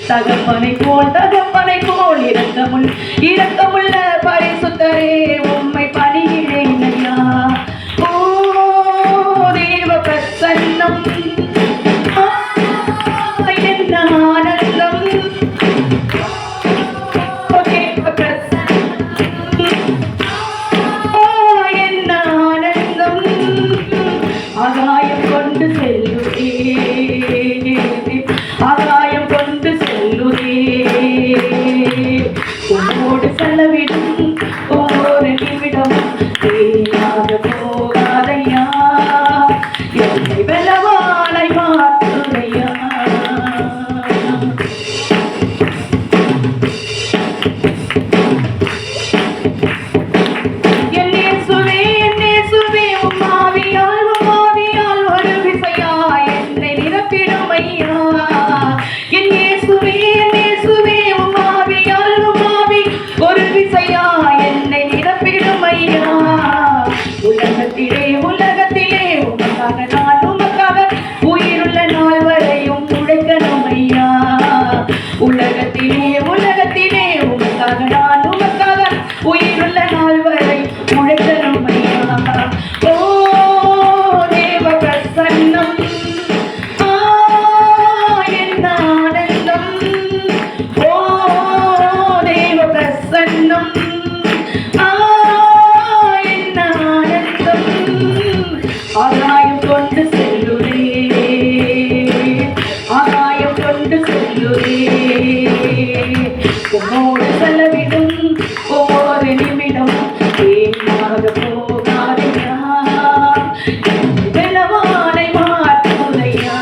தகப்பனை போல் இரக்கமுள்ள பரிசுத்தரே உம்மை பணிகிறேன் ஐயா. ஓ தேவ பிரசன்னம் என்ன ஆனந்தம். என்ன ஆனந்தம். ஆகாயம் கொண்டு செல்லுதே, ஆகாயம் கொண்டு செல்லுதே. உன்னோடு செலவிடும் ஒவ்வொரு நிமிடம் வீணாக போகாதையா. என்னை பலவானை மாற்றுதையா. உலகத்திலே உமக்காக நான் உமக்காக உயிருள்ள நாள் வரையும் உழைக்கணும் ஐயா. உலகத்திலே உமக்காக நான் உமக்காக உயிருள்ள நாள் வரை உழைக்கணும் ஐயா. ஓ தேவ பிரசன்னம் என்ன ஆனந்தம். ஓ தேவ பிரசன்னம் ஆகாயம் கொண்டு செல்லுதே, ஆகாயம் கொண்டு செல்லுதே. உன்னோடு செலவிடும் ஒவ்வொரு நிமிடம் வீணாக போகாதையா. பலவானை மாற்றுதையா.